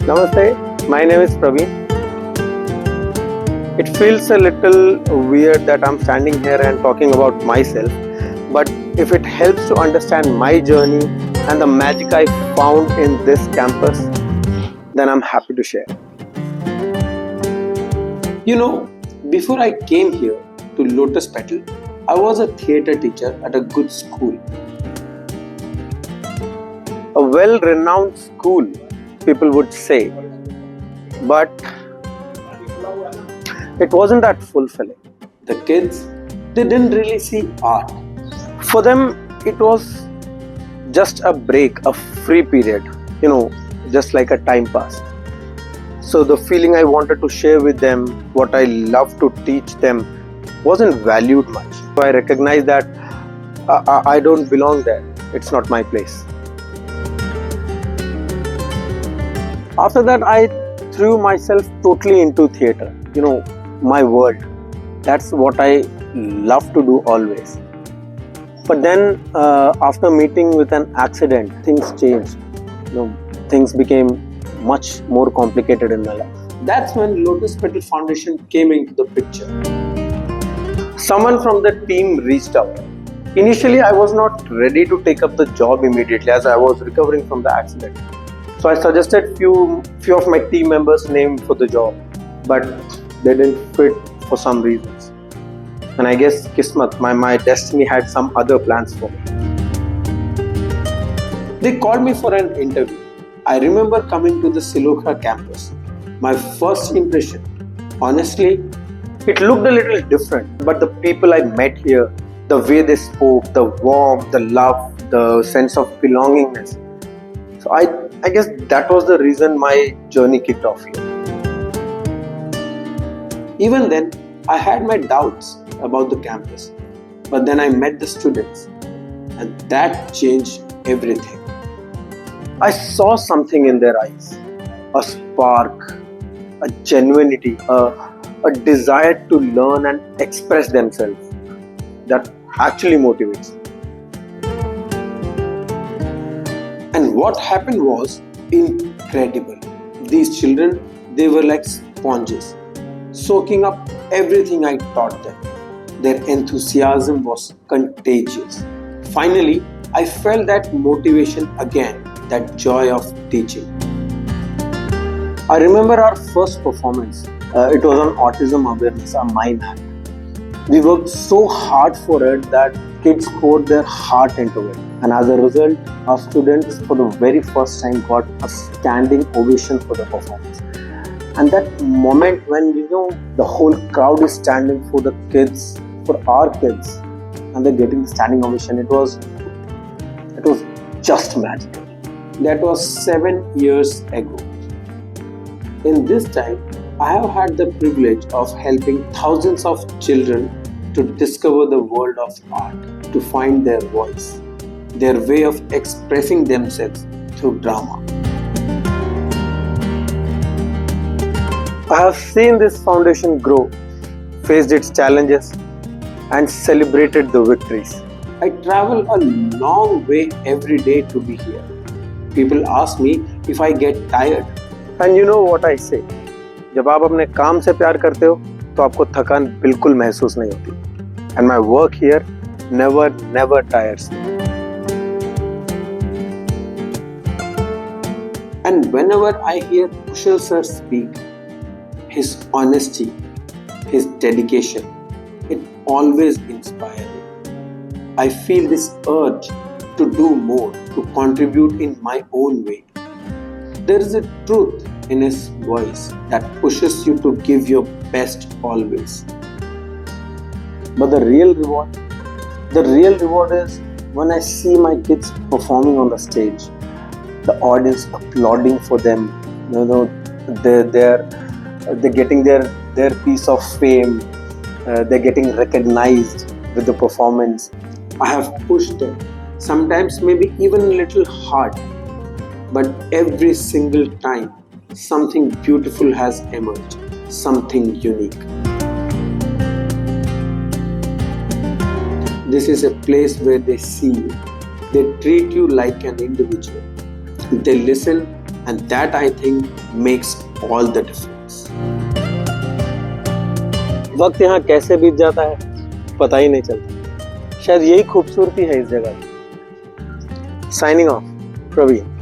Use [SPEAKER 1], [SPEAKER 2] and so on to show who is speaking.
[SPEAKER 1] Namaste, my name is Praveen. It feels a little weird that I'm standing here and talking about myself, but if it helps to understand my journey and the magic I found in this campus, then I'm happy to share. You know, before I came here to Lotus Petal, I was a theatre teacher at a good school. A well-renowned school, people would say, but it wasn't that fulfilling. The kids, they didn't really see art. For them, it was just a break, a free period, just like a time pass. So the feeling I wanted to share with them, what I love to teach them, wasn't valued much. So I recognized that I don't belong there. It's not my place. After that, I threw myself totally into theatre, my world. That's what I love to do always. But then, after meeting with an accident, things changed. Things became much more complicated in my life. That's when Lotus Petal Foundation came into the picture. Someone from the team reached out. Initially, I was not ready to take up the job immediately as I was recovering from the accident. So I suggested few of my team members' name for the job, but they didn't fit for some reasons. And I guess Kismat, my destiny had some other plans for me. They called me for an interview. I remember coming to the 𝐓𝐫𝐚𝐧𝐬𝐿 campus. My first impression, honestly, it looked a little different, but the people I met here, the way they spoke, the warmth, the love, the sense of belongingness. So I guess that was the reason my journey kicked off here. Even then, I had my doubts about the campus, but then I met the students, and that changed everything. I saw something in their eyes, a spark, a genuinity, a desire to learn and express themselves that actually motivates me. And what happened was incredible. These children, they were like sponges, soaking up everything I taught them. Their enthusiasm was contagious. Finally, I felt that motivation again, that joy of teaching. I remember our first performance. It was on autism awareness, a mime act. We worked so hard for it that kids poured their heart into it. And as a result, our students for the very first time got a standing ovation for the performance. And that moment when the whole crowd is standing for the kids, for our kids, and they're getting the standing ovation, it was just magical. That was 7 years ago. In this time, I have had the privilege of helping thousands of children to discover the world of art, to find their voice, their way of expressing themselves through drama. I have seen this foundation grow, faced its challenges, and celebrated the victories. I travel a long way every day to be here. People ask me if I get tired. And you know what I say? जब आप अपने काम से प्यार करते हो, तो आपको थकान बिल्कुल महसूस नहीं होती. And my work here never tires me. And whenever I hear Kushal sir speak, his honesty, his dedication, it always inspires me. I feel this urge to do more, to contribute in my own way. There is a truth in his voice that pushes you to give your best always. But the real reward is when I see my kids performing on the stage, the audience applauding for them. They're getting their piece of fame. They're getting recognized with the performance. I have pushed them, sometimes maybe even a little hard, but every single time something beautiful has emerged, something unique. This is a place where they see you, they treat you like an individual, they listen and that I think makes all the difference.
[SPEAKER 2] वक्त यहाँ कैसे बीत जाता है पता ही नहीं चलता। शायद यही खूबसूरती है इस जगह की। Signing off, Praveen.